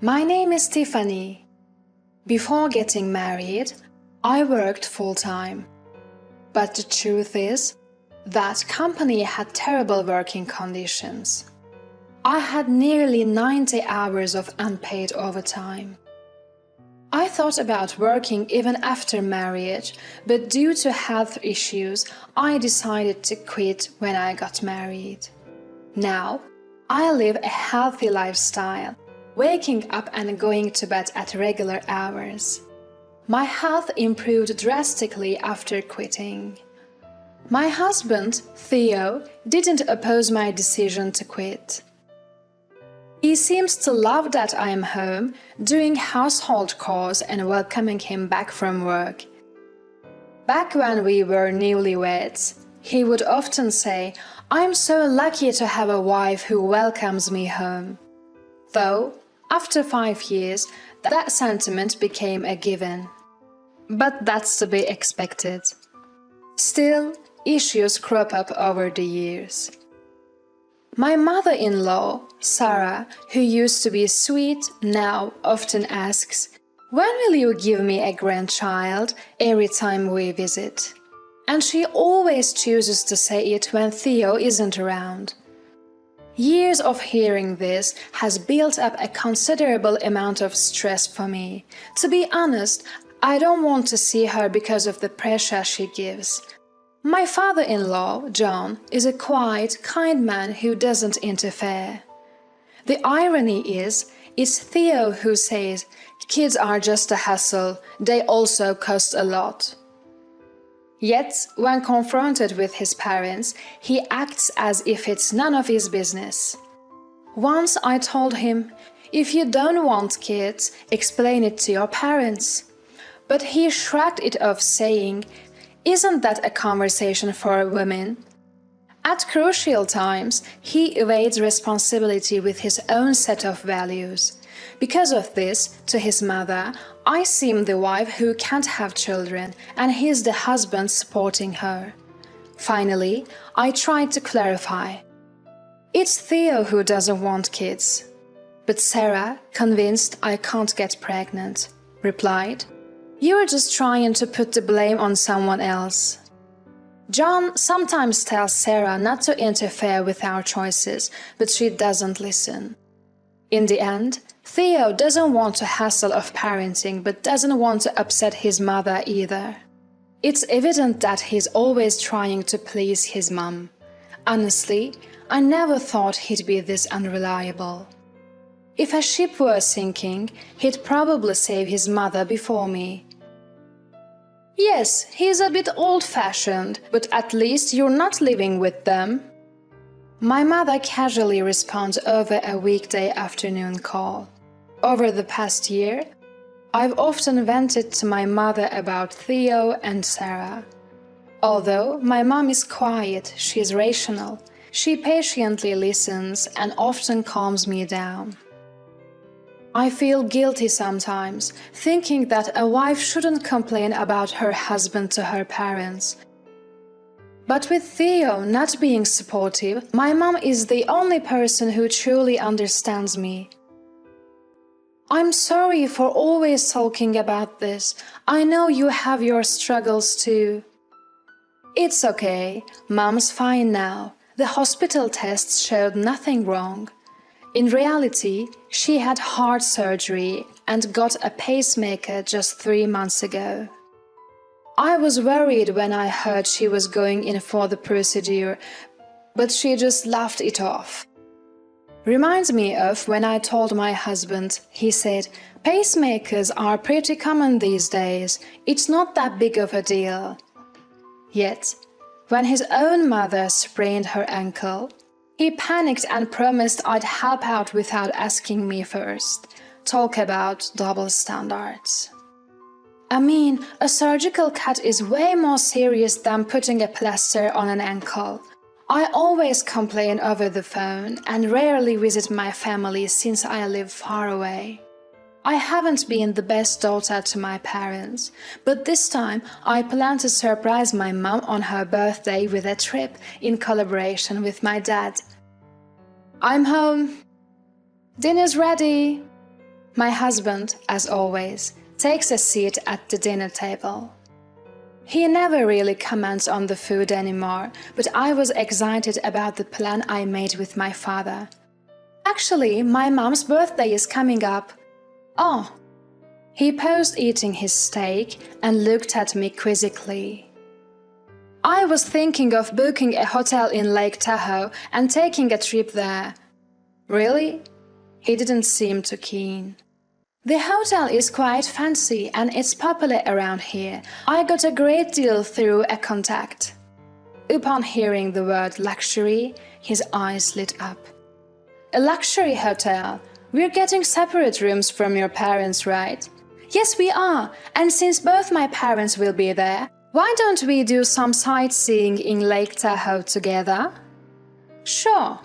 My name is Tiffany. Before getting married, I worked full-time. But the truth is, that company had terrible working conditions. I had nearly 90 hours of unpaid overtime. I thought about working even after marriage, but due to health issues, I decided to quit when I got married. Now, I live a healthy lifestyle, waking up and going to bed at regular hours. My health improved drastically after quitting. My husband, Theo, didn't oppose my decision to quit. He seems to love that I am home, doing household chores and welcoming him back from work. Back when we were newlyweds, he would often say, "I'm so lucky to have a wife who welcomes me home." Though, after 5 years, that sentiment became a given. But that's to be expected. Still, issues crop up over the years. My mother-in-law, Sarah, who used to be sweet, now often asks, "When will you give me a grandchild?" every time we visit. And she always chooses to say it when Theo isn't around. Years of hearing this has built up a considerable amount of stress for me. To be honest, I don't want to see her because of the pressure she gives. My father-in-law, John, is a quiet, kind man who doesn't interfere. The irony is, it's Theo who says, "Kids are just a hassle, they also cost a lot." Yet, when confronted with his parents, he acts as if it's none of his business. Once I told him, "If you don't want kids, explain it to your parents." But he shrugged it off saying, "Isn't that a conversation for women?" At crucial times, he evades responsibility with his own set of values. Because of this, to his mother, I seem the wife who can't have children, and he's the husband supporting her. Finally, I tried to clarify. It's Theo who doesn't want kids. But Sarah, convinced I can't get pregnant, replied, "You're just trying to put the blame on someone else." John sometimes tells Sarah not to interfere with our choices, but she doesn't listen. In the end, Theo doesn't want the hassle of parenting but doesn't want to upset his mother either. It's evident that he's always trying to please his mum. Honestly, I never thought he'd be this unreliable. If a ship were sinking, he'd probably save his mother before me. Yes, he's a bit old-fashioned, but at least you're not living with them. My mother casually responds over a weekday afternoon call. Over the past year, I've often vented to my mother about Theo and Sarah. Although my mom is quiet, she's rational. She patiently listens and often calms me down. I feel guilty sometimes, thinking that a wife shouldn't complain about her husband to her parents. But with Theo not being supportive, my mom is the only person who truly understands me. I'm sorry for always talking about this. I know you have your struggles too. It's okay. Mom's fine now. The hospital tests showed nothing wrong. In reality, she had heart surgery and got a pacemaker just 3 months ago. I was worried when I heard she was going in for the procedure, but she just laughed it off. Reminds me of when I told my husband, he said, "Pacemakers are pretty common these days, it's not that big of a deal." Yet, when his own mother sprained her ankle, he panicked and promised I'd help out without asking me first. Talk about double standards. I mean, a surgical cut is way more serious than putting a plaster on an ankle. I always complain over the phone and rarely visit my family since I live far away. I haven't been the best daughter to my parents, but this time I plan to surprise my mom on her birthday with a trip in collaboration with my dad. I'm home. Dinner's ready. My husband, as always, takes a seat at the dinner table. He never really comments on the food anymore, but I was excited about the plan I made with my father. Actually, my mom's birthday is coming up. Oh. He paused eating his steak and looked at me quizzically. I was thinking of booking a hotel in Lake Tahoe and taking a trip there. Really? He didn't seem too keen. The hotel is quite fancy and it's popular around here. I got a great deal through a contact. Upon hearing the word luxury, his eyes lit up. A luxury hotel? We're getting separate rooms from your parents, right? Yes, we are. And since both my parents will be there, why don't we do some sightseeing in Lake Tahoe together? Sure.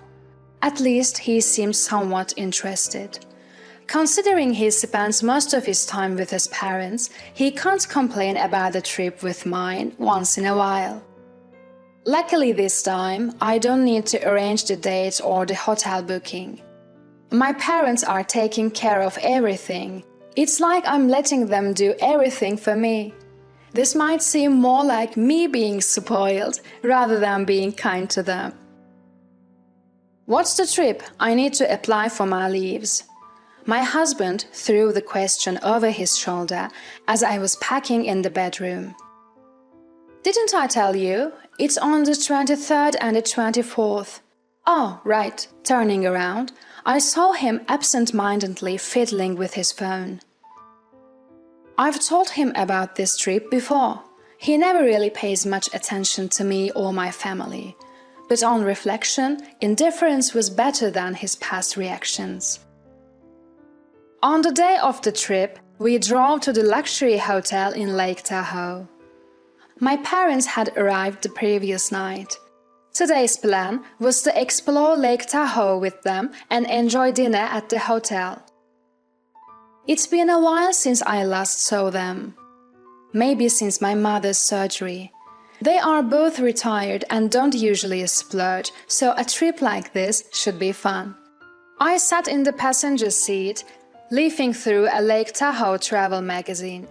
At least he seemed somewhat interested. Considering he spends most of his time with his parents, he can't complain about a trip with mine once in a while. Luckily this time, I don't need to arrange the dates or the hotel booking. My parents are taking care of everything. It's like I'm letting them do everything for me. This might seem more like me being spoiled rather than being kind to them. What's the trip? I need to apply for my leaves. My husband threw the question over his shoulder as I was packing in the bedroom. Didn't I tell you? It's on the 23rd and the 24th. Oh, right. Turning around, I saw him absent-mindedly fiddling with his phone. I've told him about this trip before. He never really pays much attention to me or my family. But on reflection, indifference was better than his past reactions. On the day of the trip, we drove to the luxury hotel in Lake Tahoe. My parents had arrived the previous night. Today's plan was to explore Lake Tahoe with them and enjoy dinner at the hotel. It's been a while since I last saw them. Maybe since my mother's surgery. They are both retired and don't usually splurge, so a trip like this should be fun. I sat in the passenger seat, leafing through a Lake Tahoe travel magazine.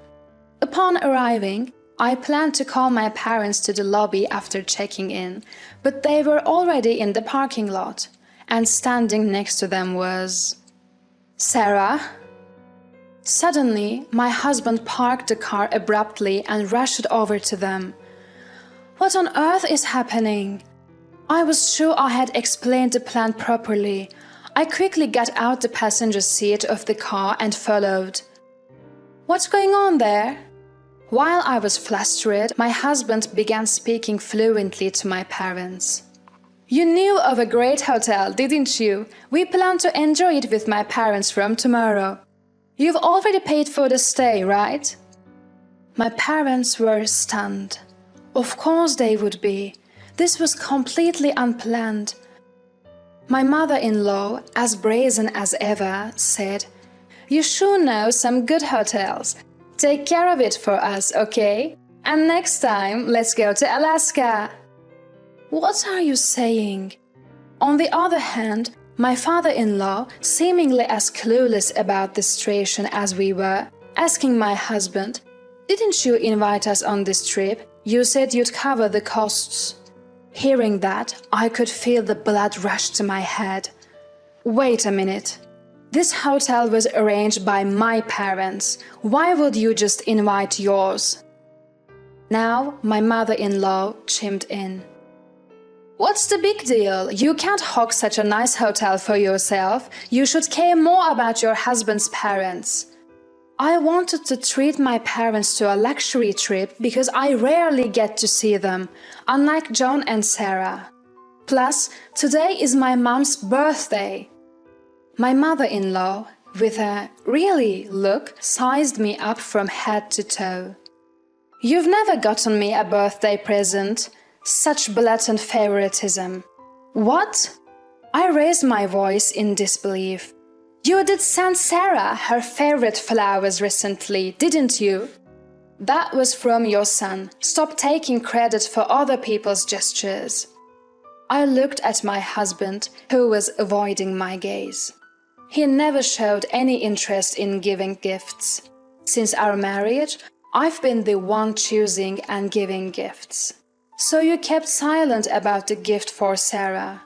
Upon arriving, I planned to call my parents to the lobby after checking in, but they were already in the parking lot, and standing next to them was... Sarah? Suddenly, my husband parked the car abruptly and rushed over to them. What on earth is happening? I was sure I had explained the plan properly. I quickly got out the passenger seat of the car and followed. What's going on there? While I was flustered, my husband began speaking fluently to my parents. You knew of a great hotel, didn't you? We plan to enjoy it with my parents from tomorrow. You've already paid for the stay, right? My parents were stunned. Of course they would be. This was completely unplanned. My mother-in-law, as brazen as ever, said, You sure know some good hotels. Take care of it for us, okay? And next time, let's go to Alaska. What are you saying? On the other hand, my father-in-law, seemingly as clueless about the situation as we were, asking my husband, Didn't you invite us on this trip? You said you'd cover the costs. Hearing that, I could feel the blood rush to my head. Wait a minute. This hotel was arranged by my parents. Why would you just invite yours? Now, my mother-in-law chimed in. What's the big deal? You can't hog such a nice hotel for yourself. You should care more about your husband's parents. I wanted to treat my parents to a luxury trip because I rarely get to see them, unlike John and Sarah. Plus, today is my mom's birthday. My mother-in-law, with a really look, sized me up from head to toe. You've never gotten me a birthday present. Such blatant favoritism. What? I raised my voice in disbelief. You did send Sarah her favorite flowers recently, didn't you? That was from your son. Stop taking credit for other people's gestures. I looked at my husband, who was avoiding my gaze. He never showed any interest in giving gifts. Since our marriage, I've been the one choosing and giving gifts. So you kept silent about the gift for Sarah.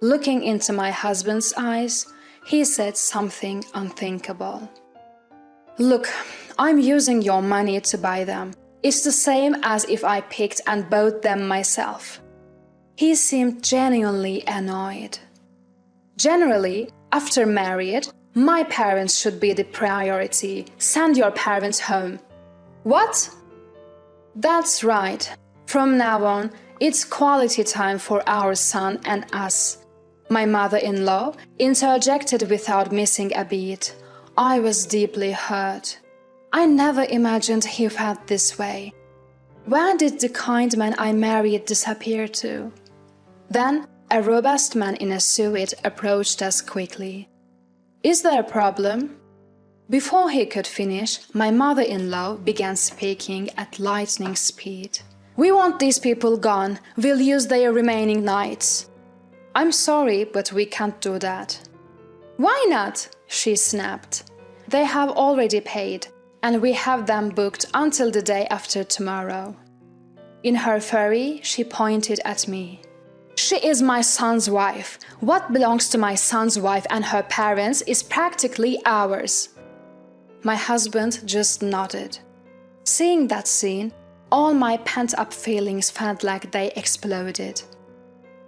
Looking into my husband's eyes, he said something unthinkable. Look, I'm using your money to buy them. It's the same as if I picked and bought them myself. He seemed genuinely annoyed. Generally, after marriage, my parents should be the priority. Send your parents home. What? That's right. From now on, it's quality time for our son and us. My mother-in-law interjected without missing a beat. I was deeply hurt. I never imagined he felt this way. Where did the kind man I married disappear to? Then a robust man in a suit approached us quickly. Is there a problem? Before he could finish, my mother-in-law began speaking at lightning speed. We want these people gone. We'll use their remaining nights. I'm sorry, but we can't do that. Why not? She snapped. They have already paid, and we have them booked until the day after tomorrow. In her fury, she pointed at me. She is my son's wife. What belongs to my son's wife and her parents is practically ours. My husband just nodded. Seeing that scene, all my pent-up feelings felt like they exploded.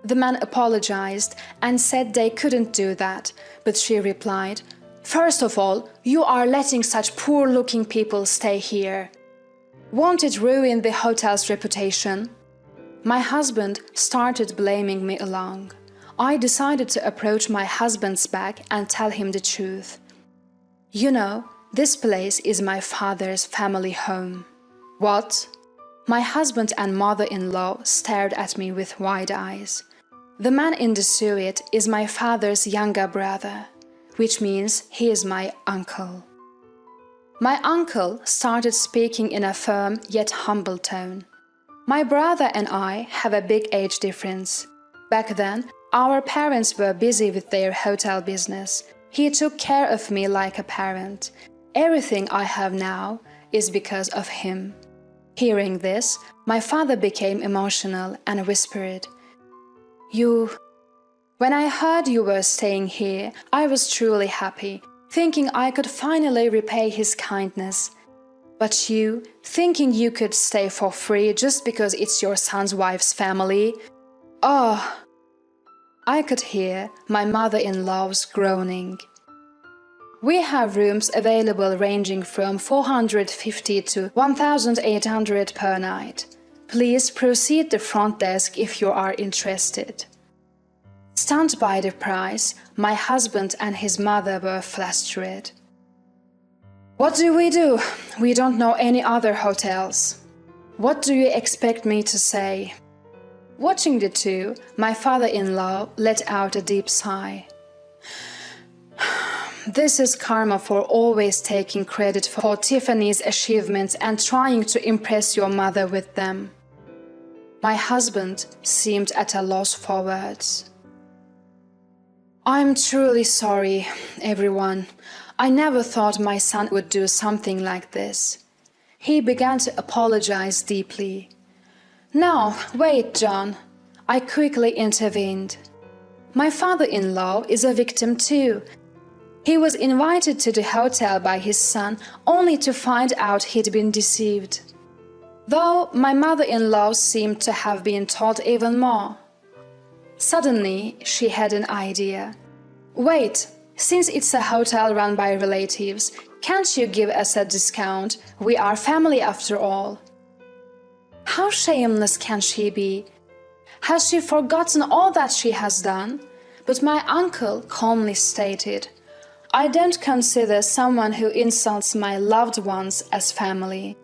The man apologized and said they couldn't do that, but she replied, First of all, you are letting such poor-looking people stay here. Won't it ruin the hotel's reputation? My husband started blaming me along. I decided to approach my husband's back and tell him the truth. You know, this place is my father's family home. What? My husband and mother-in-law stared at me with wide eyes. The man in the suit is my father's younger brother, which means he is my uncle. My uncle started speaking in a firm yet humble tone. My brother and I have a big age difference. Back then, our parents were busy with their hotel business. He took care of me like a parent. Everything I have now is because of him. Hearing this, my father became emotional and whispered, When I heard you were staying here, I was truly happy, thinking I could finally repay his kindness. But you, thinking you could stay for free just because it's your son's wife's family? Oh! I could hear my mother-in-law's groaning. We have rooms available ranging from $450 to $1,800 per night. Please proceed to the front desk if you are interested. Stunned by the price, my husband and his mother were flustered. What do? We don't know any other hotels. What do you expect me to say? Watching the two, my father-in-law let out a deep sigh. This is karma for always taking credit for Tiffany's achievements and trying to impress your mother with them. My husband seemed at a loss for words. I'm truly sorry, everyone. I never thought my son would do something like this. He began to apologize deeply. No, wait, John. I quickly intervened. My father-in-law is a victim too. He was invited to the hotel by his son only to find out he'd been deceived. Though my mother-in-law seemed to have been told even more. Suddenly, she had an idea. Wait, since it's a hotel run by relatives, can't you give us a discount? We are family after all. How shameless can she be? Has she forgotten all that she has done? But my uncle calmly stated, I don't consider someone who insults my loved ones as family.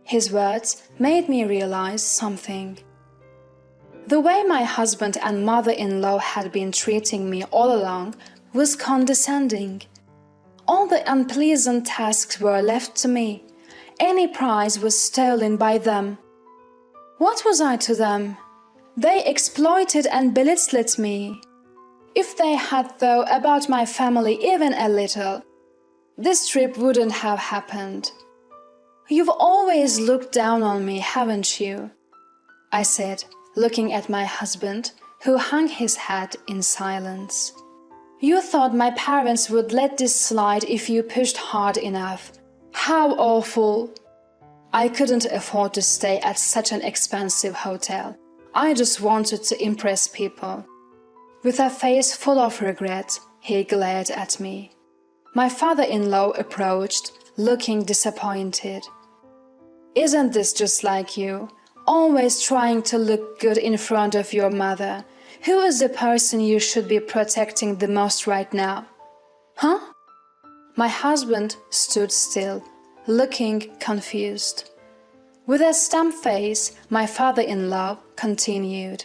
His words made me realize something. The way my husband and mother-in-law had been treating me all along was condescending. All the unpleasant tasks were left to me. Any prize was stolen by them. What was I to them? They exploited and belittled me. If they had thought about my family even a little, this trip wouldn't have happened. You've always looked down on me, haven't you? I said, looking at my husband, who hung his head in silence. You thought my parents would let this slide if you pushed hard enough. How awful! I couldn't afford to stay at such an expensive hotel. I just wanted to impress people. With a face full of regret, he glared at me. My father-in-law approached, looking disappointed. Isn't this just like you? Always trying to look good in front of your mother. Who is the person you should be protecting the most right now? Huh? My husband stood still, looking confused. With a stump face, my father-in-law continued.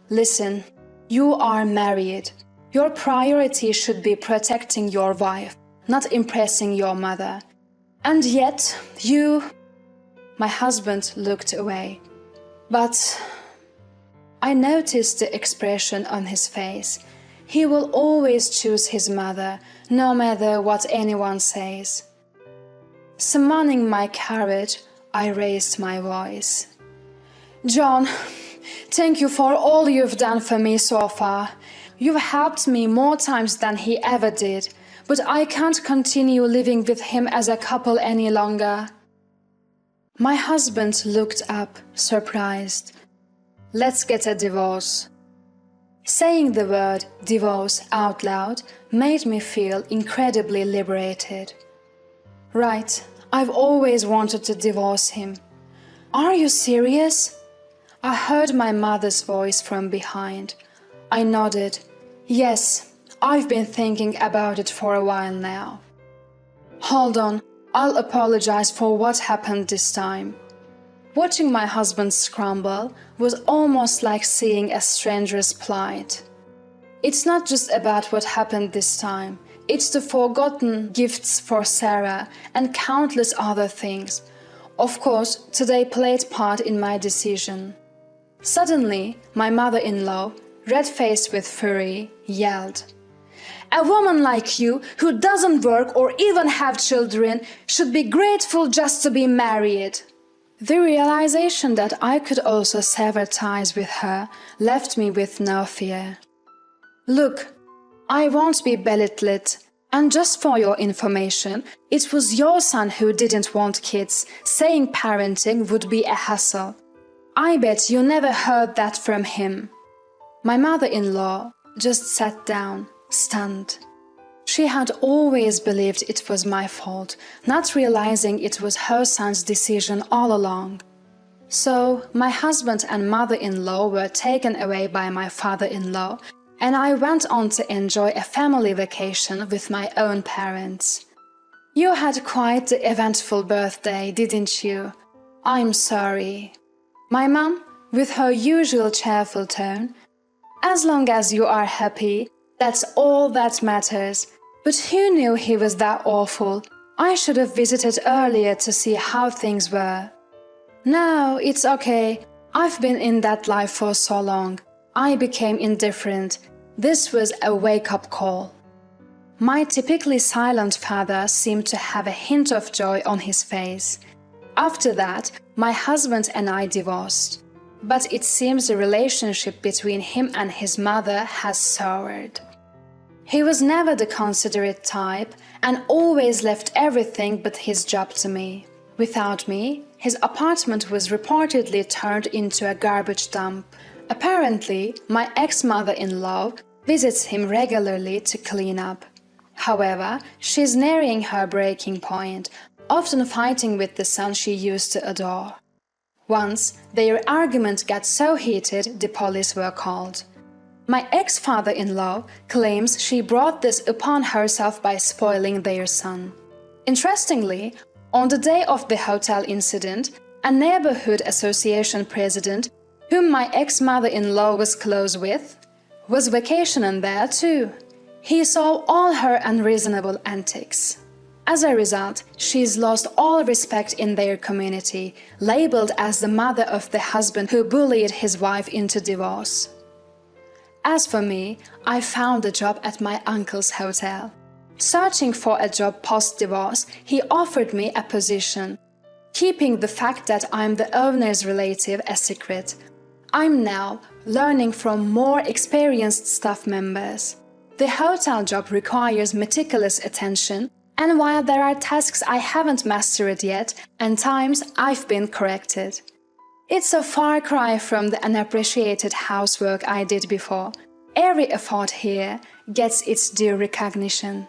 Listen, you are married. Your priority should be protecting your wife, not impressing your mother. And yet, you... My husband looked away. But I noticed the expression on his face. He will always choose his mother, no matter what anyone says. Summoning my courage, I raised my voice. John, thank you for all you've done for me so far. You've helped me more times than he ever did, but I can't continue living with him as a couple any longer. My husband looked up, surprised. Let's get a divorce. Saying the word divorce out loud made me feel incredibly liberated. Right, I've always wanted to divorce him. Are you serious? I heard my mother's voice from behind. I nodded. Yes, I've been thinking about it for a while now. Hold on, I'll apologize for what happened this time. Watching my husband scramble was almost like seeing a stranger's plight. It's not just about what happened this time. It's the forgotten gifts for Sarah and countless other things. Of course, today played part in my decision. Suddenly, my mother-in-law, red-faced with fury, yelled, "A woman like you, who doesn't work or even have children, should be grateful just to be married." The realization that I could also sever ties with her left me with no fear. Look, I won't be belittled, and just for your information, it was your son who didn't want kids, saying parenting would be a hassle. I bet you never heard that from him. My mother-in-law just sat down, stunned. She had always believed it was my fault, not realizing it was her son's decision all along. So, my husband and mother-in-law were taken away by my father-in-law, and I went on to enjoy a family vacation with my own parents. You had quite the eventful birthday, didn't you? I'm sorry. My mom, with her usual cheerful tone, "As long as you are happy, that's all that matters. But who knew he was that awful? I should have visited earlier to see how things were." "No, it's okay. I've been in that life for so long. I became indifferent. This was a wake-up call." My typically silent father seemed to have a hint of joy on his face. After that, my husband and I divorced. But it seems the relationship between him and his mother has soured. He was never the considerate type and always left everything but his job to me. Without me, his apartment was reportedly turned into a garbage dump. Apparently, my ex-mother-in-law visits him regularly to clean up. However, she's nearing her breaking point, often fighting with the son she used to adore. Once, their argument got so heated the police were called. My ex-father-in-law claims she brought this upon herself by spoiling their son. Interestingly, on the day of the hotel incident, a neighborhood association president, whom my ex-mother-in-law was close with, was vacationing there too. He saw all her unreasonable antics. As a result, she's lost all respect in their community, labeled as the mother of the husband who bullied his wife into divorce. As for me, I found a job at my uncle's hotel. Searching for a job post-divorce, he offered me a position, keeping the fact that I'm the owner's relative a secret. I'm now learning from more experienced staff members. The hotel job requires meticulous attention, and while there are tasks I haven't mastered yet, and times I've been corrected. It's a far cry from the unappreciated housework I did before. Every effort here gets its due recognition.